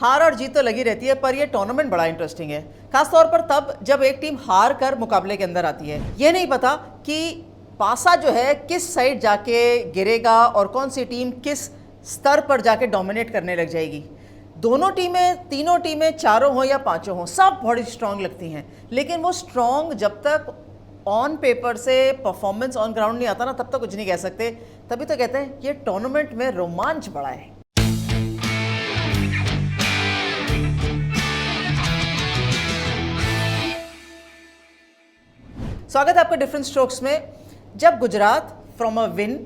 हार और जीत तो लगी रहती है, पर ये टूर्नामेंट बड़ा इंटरेस्टिंग है, खासतौर पर तब जब एक टीम हार कर मुकाबले के अंदर आती है। ये नहीं पता कि पासा जो है किस साइड जाके गिरेगा और कौन सी टीम किस स्तर पर जाके डोमिनेट करने लग जाएगी। दोनों टीमें, तीनों टीमें, चारों हो या पांचों हो, सब बड़ी स्ट्रांग लगती हैं, लेकिन वो स्ट्रांग जब तक ऑन पेपर से परफॉर्मेंस ऑन ग्राउंड नहीं आता ना, तब तक कुछ नहीं कह सकते। तभी तो कहते हैं ये टूर्नामेंट में रोमांच बड़ा है। स्वागत है आपका डिफरेंट स्ट्रोक्स में। जब गुजरात फ्रॉम अ विन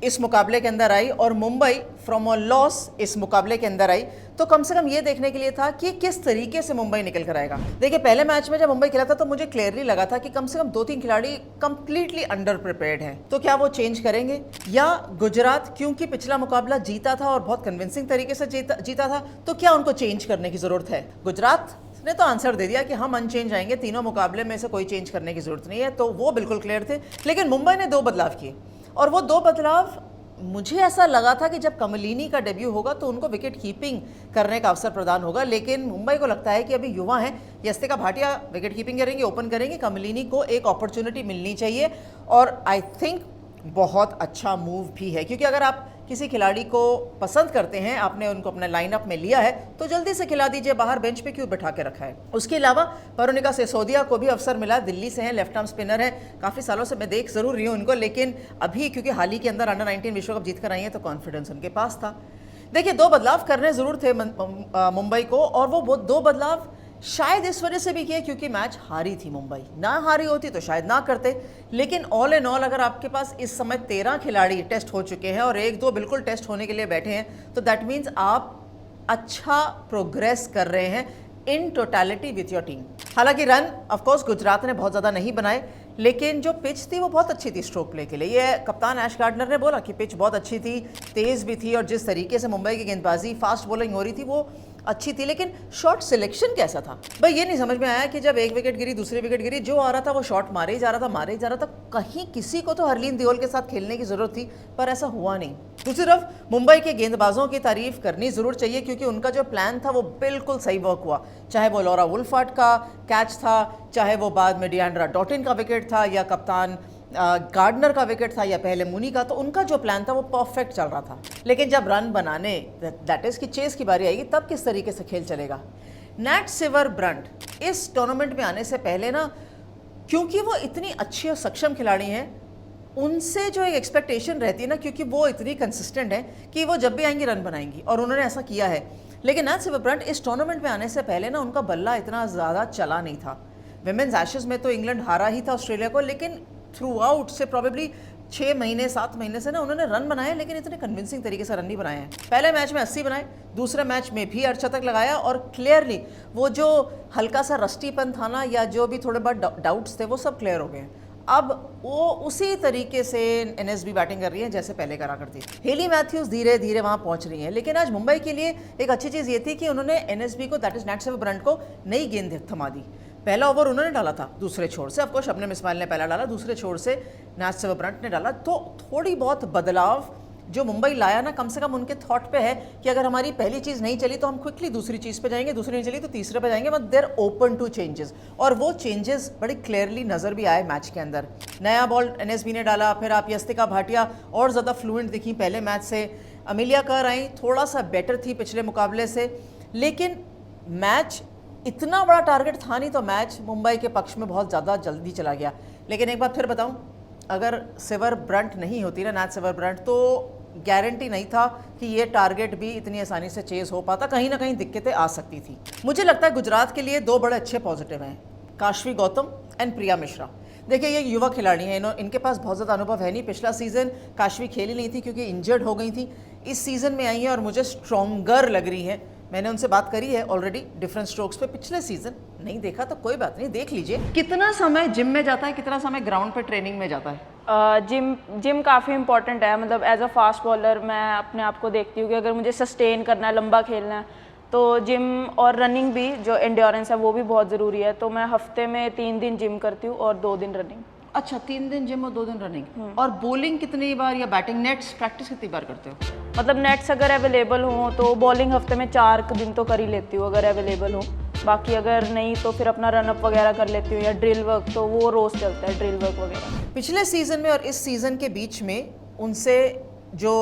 इस मुकाबले के अंदर आई और मुंबई फ्रॉम अ लॉस इस मुकाबले के अंदर आई, तो कम से कम ये देखने के लिए था कि किस तरीके से मुंबई निकल कर आएगा। देखिए, पहले मैच में जब मुंबई खेला था तो मुझे क्लियरली लगा था कि कम से कम 2-3 खिलाड़ी कंप्लीटली अंडर प्रिपेयर्ड हैं। तो क्या वो चेंज करेंगे या गुजरात, क्योंकि पिछला मुकाबला जीता था और बहुत कन्विंसिंग तरीके से जीता था, तो क्या उनको चेंज करने की जरूरत है? गुजरात ने तो आंसर दे दिया कि हम अनचेंज आएंगे, तीनों मुकाबले में से कोई चेंज करने की जरूरत नहीं है, तो वो बिल्कुल क्लियर थे। लेकिन मुंबई ने 2 बदलाव किए और वो 2 बदलाव, मुझे ऐसा लगा था कि जब कमलिनी का डेब्यू होगा तो उनको विकेट कीपिंग करने का अवसर प्रदान होगा, लेकिन मुंबई को लगता है कि अभी युवा हैं, यस्तिका भाटिया विकेट कीपिंग करेंगे, ओपन करेंगे, कमलिनी को एक अपॉर्चुनिटी मिलनी चाहिए। और आई थिंक बहुत अच्छा मूव भी है, क्योंकि अगर आप किसी खिलाड़ी को पसंद करते हैं, आपने उनको अपने लाइनअप में लिया है, तो जल्दी से खिला दीजिए, बाहर बेंच पे क्यों बिठा के रखा है। उसके अलावा परुनिका सिसोदिया को भी अवसर मिला, दिल्ली से हैं, लेफ्ट आर्म स्पिनर है, काफ़ी सालों से मैं देख जरूर रही हूँ उनको, लेकिन अभी क्योंकि हाल ही के अंदर अंडर 19 विश्व कप जीत कर आई हैं तो कॉन्फिडेंस उनके पास था। देखिए, 2 बदलाव करने जरूर थे मुंबई को, और वो 2 बदलाव शायद इस वजह से भी किए क्योंकि मैच हारी थी मुंबई। ना हारी होती तो शायद ना करते, लेकिन ऑल एंड ऑल अगर आपके पास इस समय 13 खिलाड़ी टेस्ट हो चुके हैं और 1-2 बिल्कुल टेस्ट होने के लिए बैठे हैं, तो दैट मीन्स आप अच्छा प्रोग्रेस कर रहे हैं in totality with your team. हालांकि रन ऑफ कोर्स गुजरात ने बहुत ज़्यादा नहीं बनाए, लेकिन जो पिच थी वो बहुत अच्छी थी स्ट्रोक प्ले के लिए। ये कप्तान ऐश गार्डनर ने बोला कि पिच बहुत अच्छी थी, तेज़ भी थी, और जिस तरीके से मुंबई की गेंदबाजी, फास्ट बॉलिंग हो रही थी वो अच्छी थी। लेकिन शॉट सिलेक्शन कैसा था भाई, ये नहीं समझ में आया कि जब एक विकेट गिरी, दूसरी विकेट गिरी, जो आ रहा था वो शॉट मारे ही जा रहा था। कहीं किसी को तो हरलीन देओल के साथ खेलने की जरूरत थी, पर ऐसा हुआ नहीं। दूसरी तरफ मुंबई के गेंदबाजों की तारीफ करनी जरूर चाहिए, क्योंकि उनका जो प्लान था वो बिल्कुल सही वर्क हुआ। चाहे वो लॉरा वुल्फार्ट का कैच था, चाहे वो बाद में डिएंड्रा डॉटिन का विकेट था, या कप्तान गार्डनर का विकेट था, या पहले मुनी का, तो उनका जो प्लान था वो परफेक्ट चल रहा था। लेकिन जब रन बनाने, दैट इज कि चेस की बारी आएगी, तब किस तरीके से खेल चलेगा। नैट सिवर ब्रंट इस टूर्नामेंट में आने से पहले ना, क्योंकि वो इतनी अच्छी और सक्षम खिलाड़ी हैं, उनसे जो एक एक्सपेक्टेशन रहती है ना, क्योंकि वो इतनी कंसिस्टेंट है कि वो जब भी आएंगी रन बनाएंगी, और उन्होंने ऐसा किया है। लेकिन नैट सिवर ब्रंट इस टूर्नामेंट में आने से पहले ना, उनका बल्ला इतना ज़्यादा चला नहीं था। विमेंस एशेज में तो इंग्लैंड हारा ही था ऑस्ट्रेलिया को, लेकिन थ्रू आउट से प्रॉबेबली 6 महीने 7 महीने से ना उन्होंने रन बनाए, लेकिन इतने कन्विंसिंग तरीके से रन नहीं बनाए हैं। पहले मैच में 80 बनाए, दूसरे मैच में भी अर्धशतक लगाया, और क्लियरली वो जो हल्का सा रस्टीपन था ना, या जो भी थोड़े बहुत डाउट्स थे, वो सब क्लियर हो गए। अब वो उसी तरीके से एनएसबी बैटिंग कर रही है जैसे पहले करा करती थी। हेली मैथ्यूज धीरे धीरे वहां पहुंच रही हैं, लेकिन आज मुंबई के लिए एक अच्छी चीज़ ये थी कि उन्होंने एनएसबी को, दैट इज नैट सिवर ब्रंट को, नई गेंद थमा दी। पहला ओवर उन्होंने डाला था दूसरे छोर से, ऑफकोर्स शबनम इस्माइल ने पहला डाला, दूसरे छोर से नैट सिवर ब्रंट ने डाला। तो थोड़ी बहुत बदलाव जो मुंबई लाया ना, कम से कम उनके थॉट पे है कि अगर हमारी पहली चीज़ नहीं चली तो हम क्विकली दूसरी चीज़ पे जाएंगे, दूसरी नहीं चली तो तीसरे पे जाएंगे, but they're open to changes. और वो चेंजेस बड़ी क्लियरली नज़र भी आए मैच के अंदर। नया बॉल एनएसबी ने डाला, फिर आप यस्तिका भाटिया और ज़्यादा फ्लुएंट दिखी पहले मैच से। अमिलिया कर आई, थोड़ा सा बेटर थी पिछले मुकाबले से, लेकिन मैच इतना बड़ा टारगेट था नहीं, तो मैच मुंबई के पक्ष में बहुत ज़्यादा जल्दी चला गया। लेकिन एक बात फिर बताऊं, अगर सिवर ब्रंट नहीं होती ना, नैट सिवर ब्रंट, तो गारंटी नहीं था कि ये टारगेट भी इतनी आसानी से चेज हो पाता, कहीं ना कहीं दिक्कतें आ सकती थी। मुझे लगता है गुजरात के लिए 2 बड़े अच्छे पॉजिटिव हैं, काशवी गौतम एंड प्रिया मिश्रा। देखिए, ये युवा खिलाड़ी हैं, इनके पास बहुत ज़्यादा अनुभव है नहीं। पिछला सीज़न काशवी खेली नहीं थी क्योंकि इंजर्ड हो गई थी, इस सीज़न में आई हैं और मुझे स्ट्रॉन्गर लग रही हैं। मैंने उनसे बात करी है ऑलरेडी डिफरेंट स्ट्रोक्स पे। पिछले सीजन नहीं देखा तो कोई बात नहीं, देख लीजिए। कितना समय जिम में जाता है, कितना समय ग्राउंड पे ट्रेनिंग में जाता है? जिम काफ़ी इंपॉर्टेंट है। मतलब एज अ फास्ट बॉलर मैं अपने आप को देखती हूँ कि अगर मुझे सस्टेन करना है, लंबा खेलना है, तो जिम और रनिंग भी, जो एंड्योरेंस है वो भी बहुत ज़रूरी है। तो मैं हफ्ते में 3 दिन जिम करती हूँ और 2 दिन रनिंग। अच्छा 3 दिन जिम और 2 दिन रनिंग। और बॉलिंग कितनी बार या बैटिंग नेट्स प्रैक्टिस कितनी बार करते हो? मतलब नेट्स अगर अवेलेबल हो तो बॉलिंग हफ्ते में 4 दिन तो कर ही लेती हूँ अगर अवेलेबल हो। बाकी अगर नहीं तो फिर अपना रनअप वगैरह कर लेती हूँ, या ड्रिल वर्क तो वो रोज़ चलता है, ड्रिल वर्क वगैरह। पिछले सीजन में और इस सीजन के बीच में उनसे जो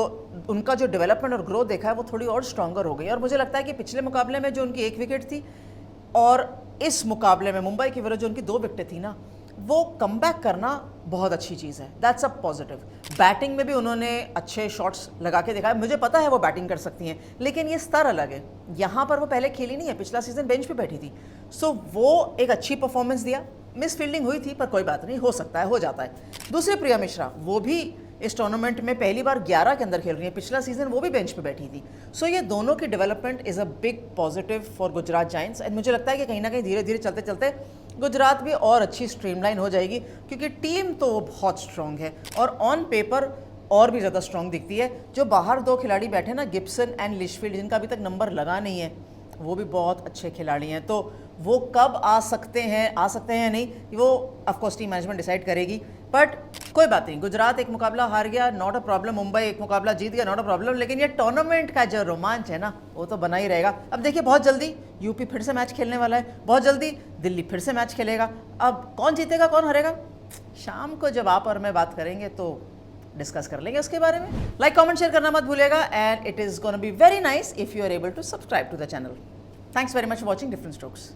उनका जो डेवलपमेंट और ग्रोथ देखा है वो थोड़ी और स्ट्रॉन्गर हो गई, और मुझे लगता है कि पिछले मुकाबले में जो उनकी 1 विकेट थी और इस मुकाबले में मुंबई की विरुद्ध जो उनकी 2 विकेटें थी ना, वो कमबैक करना बहुत अच्छी चीज़ है। That's a positive. बैटिंग में भी उन्होंने अच्छे शॉट्स लगा के दिखाए। मुझे पता है वो बैटिंग कर सकती हैं, लेकिन ये स्तर अलग है। यहाँ पर वो पहले खेली नहीं है, पिछला सीजन बेंच पे बैठी थी। सो वो एक अच्छी परफॉर्मेंस दिया। मिस फील्डिंग हुई थी पर कोई बात नहीं, हो सकता है, हो जाता है। दूसरी प्रिया मिश्रा, वो भी इस टूर्नामेंट में पहली बार 11 के अंदर खेल रही है। पिछला सीजन वो भी बेंच पे बैठी थी। सो ये दोनों की development is a big positive for Gujarat giants. And मुझे लगता है कि कहीं ना कहीं धीरे धीरे चलते चलते गुजरात भी और अच्छी स्ट्रीमलाइन हो जाएगी, क्योंकि टीम तो बहुत स्ट्रॉन्ग है और ऑन पेपर और भी ज़्यादा स्ट्रॉन्ग दिखती है। जो बाहर 2 खिलाड़ी बैठे ना, गिब्सन एंड लिशफील्ड, जिनका अभी तक नंबर लगा नहीं है, वो भी बहुत अच्छे खिलाड़ी हैं। तो वो कब आ सकते हैं या नहीं, वो ऑफकोर्स टीम मैनेजमेंट डिसाइड करेगी। बट कोई बात नहीं, गुजरात एक मुकाबला हार गया, नॉट अ प्रॉब्लम। मुंबई एक मुकाबला जीत गया, नॉट अ प्रॉब्लम। लेकिन ये टूर्नामेंट का जो रोमांच है ना, वो तो बना ही रहेगा। अब देखिए, बहुत जल्दी यूपी फिर से मैच खेलने वाला है, बहुत जल्दी दिल्ली फिर से मैच खेलेगा। अब कौन जीतेगा कौन हारेगा, शाम को जब आप और मैं बात करेंगे तो डिस्कस कर लेंगे उसके बारे में। लाइक कमेंट शेयर करना मत भूलिएगा, and it is gonna be very nice if you are able to subscribe to the channel. Thanks very much for watching different strokes.